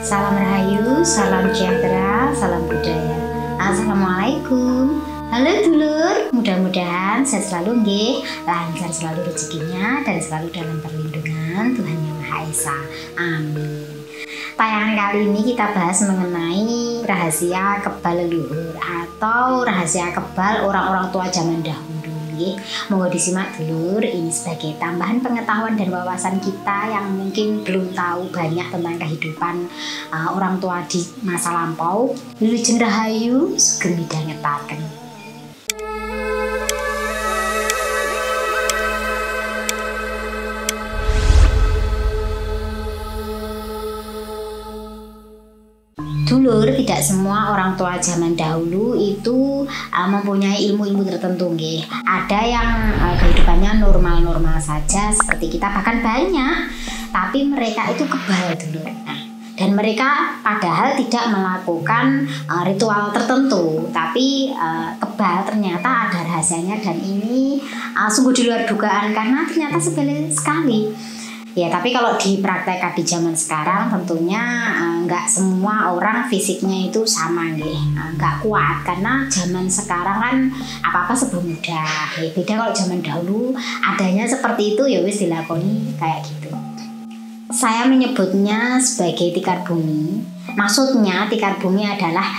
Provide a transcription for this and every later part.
Salam Rahayu, salam sejahtera, salam budaya. Assalamualaikum. Halo dulur, mudah-mudahan sehat selalu nggih, lancar selalu rezekinya dan selalu dalam perlindungan Tuhan Yang Maha Esa. Amin. Tayangan kali ini kita bahas mengenai rahasia kebal leluhur atau rahasia kebal orang-orang tua zaman dahulu. Monggo disimak dulur, ini sebagai tambahan pengetahuan dan wawasan kita yang mungkin belum tahu banyak tentang kehidupan orang tua di masa lampau. Wilujeng Rahayu, sugeng midhangetaken. Dulur, tidak semua orang tua zaman dahulu itu mempunyai ilmu-ilmu tertentu nggih. Ada yang kehidupannya normal-normal saja seperti kita, bahkan banyak, tapi mereka itu kebal dulur. Nah, dan mereka padahal tidak melakukan ritual tertentu, tapi kebal ternyata ada rahasianya, dan ini sungguh di luar dugaan karena ternyata sepele sekali. Ya, tapi kalau dipraktekkan di zaman sekarang tentunya nggak semua orang fisiknya itu sama nggih, nggak kuat karena zaman sekarang kan apa-apa serba mudah. Ya, beda kalau zaman dahulu adanya seperti itu ya wis dilakoni kayak gitu. Saya menyebutnya sebagai tikar bumi. Maksudnya tikar bumi adalah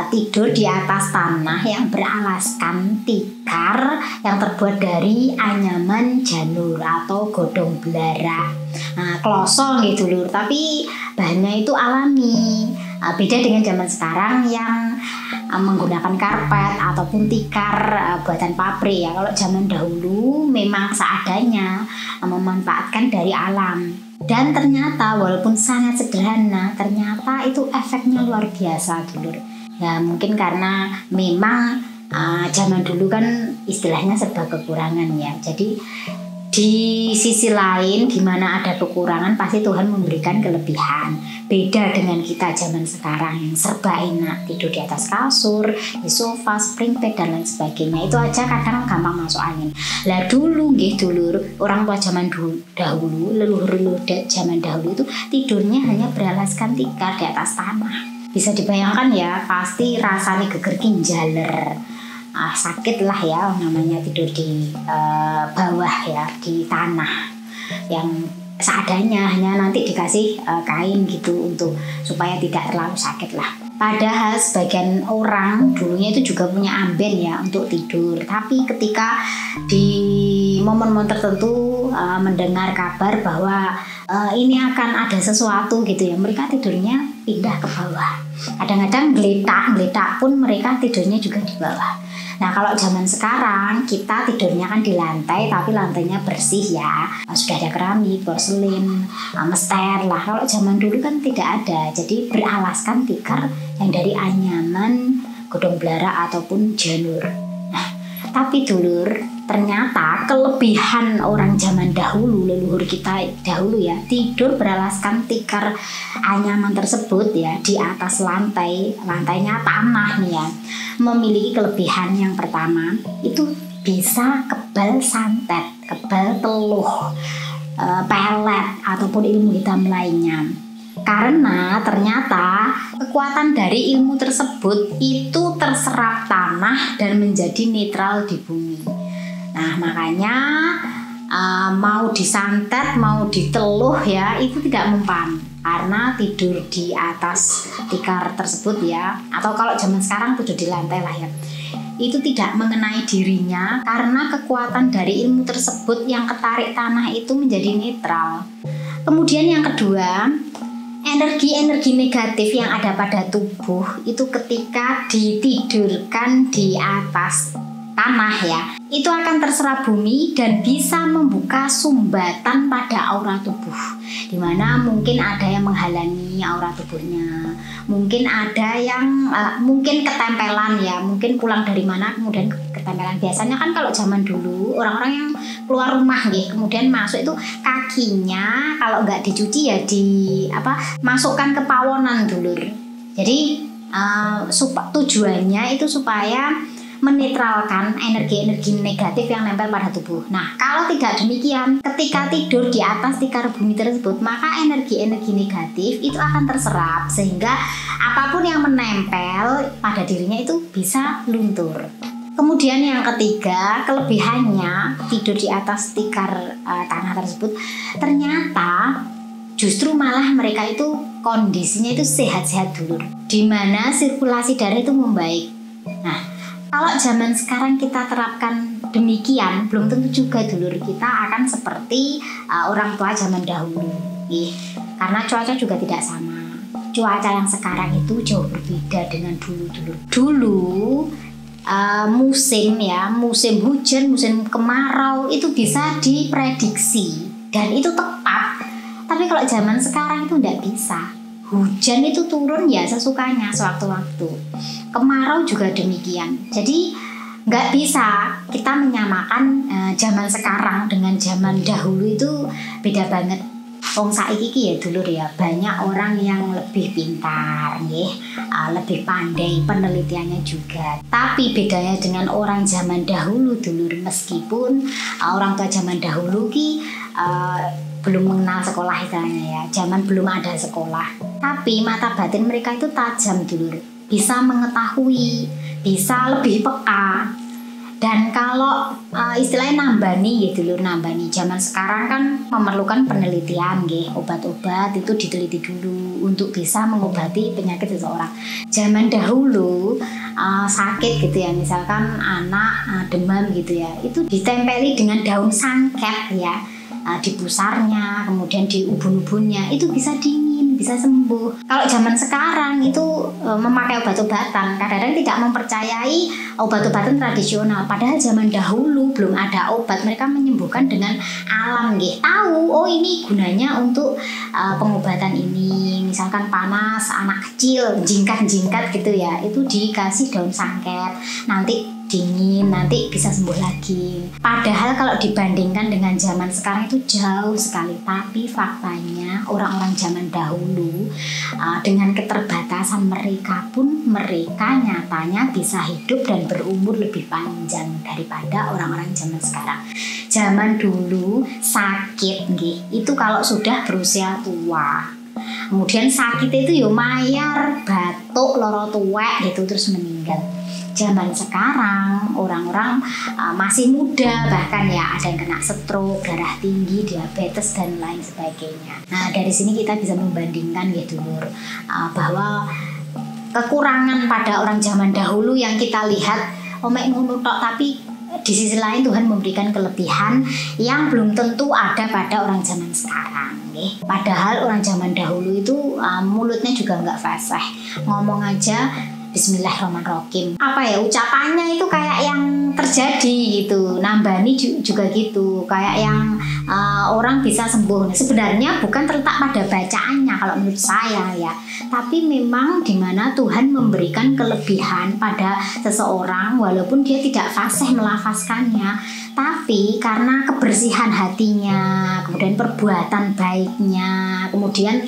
tidur di atas tanah yang beralaskan tikar yang terbuat dari anyaman janur atau godong belara. Nah, kloso gitu lur, tapi bahannya itu alami. Beda dengan zaman sekarang yang menggunakan karpet ataupun tikar buatan pabrik ya. Kalau zaman dahulu memang seadanya, memanfaatkan dari alam. Dan ternyata walaupun sangat sederhana, ternyata itu efeknya luar biasa dulur. Ya mungkin karena memang zaman dulu kan istilahnya serba kekurangan ya. Jadi di sisi lain di mana ada kekurangan pasti Tuhan memberikan kelebihan. Beda dengan kita zaman sekarang yang serba enak, tidur di atas kasur, di sofa, spring bed dan lain sebagainya. Itu aja kadang gampang masuk angin. Lah dulu nggih dulur, orang tua zaman dahulu, leluhur-leluhur zaman dahulu itu tidurnya hanya beralaskan tikar di atas tanah. Bisa dibayangkan ya, pasti rasanya geger kinjaler. Sakit lah ya namanya tidur di bawah ya, di tanah yang seadanya, hanya nanti dikasih kain gitu untuk supaya tidak terlalu sakit lah. Padahal sebagian orang dulunya itu juga punya amben ya untuk tidur, tapi ketika di momen-momen tertentu mendengar kabar bahwa ini akan ada sesuatu gitu ya, mereka tidurnya pindah ke bawah. Kadang-kadang geletak pun mereka tidurnya juga di bawah. Nah kalau zaman sekarang kita tidurnya kan di lantai, tapi lantainya bersih ya, sudah ada keramik, porselin, mester lah. Kalau zaman dulu kan tidak ada, jadi beralaskan tikar yang dari anyaman, godong belara ataupun janur. Nah, tapi dulur, ternyata kelebihan orang zaman dahulu, leluhur kita dahulu ya, tidur beralaskan tikar anyaman tersebut ya di atas lantainya tanah nih ya, memiliki kelebihan yang pertama itu bisa kebal santet, kebal teluh, pelet ataupun ilmu hitam lainnya. Karena ternyata kekuatan dari ilmu tersebut itu terserap tanah dan menjadi netral di bumi. Nah makanya mau disantet mau diteluh ya itu tidak mempan, karena tidur di atas tikar tersebut ya, atau kalau zaman sekarang tidur di lantai lah ya, itu tidak mengenai dirinya karena kekuatan dari ilmu tersebut yang ketarik tanah itu menjadi netral. Kemudian yang kedua, energi-energi negatif yang ada pada tubuh itu ketika ditidurkan di atas tanah ya, itu akan terserap bumi dan bisa membuka sumbatan pada aura tubuh, dimana mungkin ada yang menghalangi aura tubuhnya, mungkin ada yang mungkin ketempelan ya, mungkin pulang dari mana kemudian ketempelan. Biasanya kan kalau zaman dulu orang-orang yang keluar rumah nih kemudian masuk itu kakinya kalau nggak dicuci ya masukkan ke pawonan dulur. Jadi tujuannya itu supaya menetralkan energi-energi negatif yang nempel pada tubuh. Nah, kalau tidak demikian, ketika tidur di atas tikar bumi tersebut, maka energi-energi negatif itu akan terserap sehingga apapun yang menempel pada dirinya itu bisa luntur. Kemudian yang ketiga, kelebihannya tidur di atas tikar tanah tersebut, ternyata justru malah mereka itu kondisinya itu sehat-sehat dulu, di mana sirkulasi darah itu membaik. Nah, kalau zaman sekarang kita terapkan demikian, belum tentu juga dulur kita akan seperti orang tua zaman dahulu, karena cuaca juga tidak sama. Cuaca yang sekarang itu jauh berbeda dengan dulu. Dulu musim hujan, musim kemarau itu bisa diprediksi dan itu tepat. Tapi kalau zaman sekarang itu tidak bisa. Hujan itu turun ya sesukanya sewaktu-waktu. Kemarau juga demikian. Jadi nggak bisa kita menyamakan zaman sekarang dengan zaman dahulu, itu beda banget. Wong saiki ya dulur ya, banyak orang yang lebih pintar lebih pandai, penelitiannya juga. Tapi bedanya dengan orang zaman dahulu dulur, meskipun orang tua zaman dahulu belum mengenal sekolah istilahnya ya, zaman belum ada sekolah, tapi mata batin mereka itu tajam dulur, bisa mengetahui, bisa lebih peka. Dan kalau istilahnya nambani zaman sekarang kan memerlukan penelitian obat-obat itu diteliti dulu untuk bisa mengobati penyakit seseorang. Zaman dahulu sakit gitu ya, misalkan anak demam gitu ya, itu ditempeli dengan daun sangket ya, di pusarnya, kemudian di ubun-ubunnya, itu bisa dingin, bisa sembuh. Kalau zaman sekarang itu memakai obat-obatan, kadang-kadang tidak mempercayai obat-obatan tradisional, padahal zaman dahulu belum ada obat, mereka menyembuhkan dengan alam tahu, oh ini gunanya untuk pengobatan ini, misalkan panas anak kecil, jingkat gitu ya, itu dikasih daun sangket, nanti dingin, nanti bisa sembuh lagi. Padahal kalau dibandingkan dengan zaman sekarang itu jauh sekali. Tapi faktanya orang-orang zaman dahulu dengan keterbatasan mereka pun, mereka nyatanya bisa hidup dan berumur lebih panjang daripada orang-orang zaman sekarang. Zaman dulu sakit itu kalau sudah berusia tua, kemudian sakit itu mayar, batuk, loro tuwek gitu terus meninggal. Zaman sekarang orang-orang masih muda, bahkan ya ada yang kena stroke, darah tinggi, diabetes dan lain sebagainya. Nah, dari sini kita bisa membandingkan dulur, bahwa kekurangan pada orang zaman dahulu yang kita lihat omek ngono tok, tapi di sisi lain Tuhan memberikan kelebihan yang belum tentu ada pada orang zaman sekarang. Padahal orang zaman dahulu itu mulutnya juga nggak fasih, ngomong aja Bismillahirrahmanirrahim. Ucapannya itu kayak yang terjadi gitu. Nambani juga gitu, kayak yang orang bisa sembuh. Nah, sebenarnya bukan terletak pada bacaannya kalau menurut saya ya, tapi memang dimana Tuhan memberikan kelebihan pada seseorang walaupun dia tidak fasih melafazkannya, tapi karena kebersihan hatinya, kemudian perbuatan baiknya, kemudian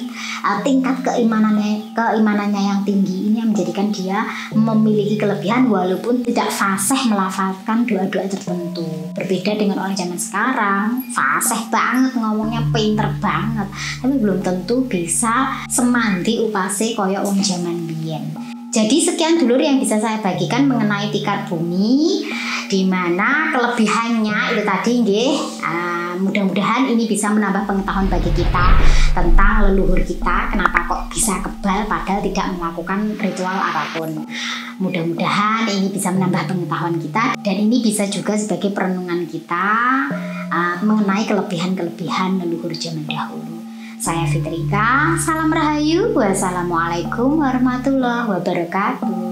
tingkat keimanannya yang tinggi, ini yang menjadikan dia memiliki kelebihan walaupun tidak fasih melafalkan doa-doa tertentu. Berbeda dengan orang zaman sekarang, fasih banget ngomongnya, pinter banget, tapi belum tentu bisa semandi upase koyo wong zaman biyen. Jadi sekian dulur yang bisa saya bagikan mengenai tikar bumi, di mana kelebihannya itu tadi mudah-mudahan ini bisa menambah pengetahuan bagi kita tentang leluhur kita, kenapa kok bisa kebal padahal tidak melakukan ritual apapun. Mudah-mudahan ini bisa menambah pengetahuan kita, dan ini bisa juga sebagai perenungan kita mengenai kelebihan-kelebihan leluhur zaman dahulu. Saya Fitrika, salam rahayu, wassalamualaikum warahmatullahi wabarakatuh.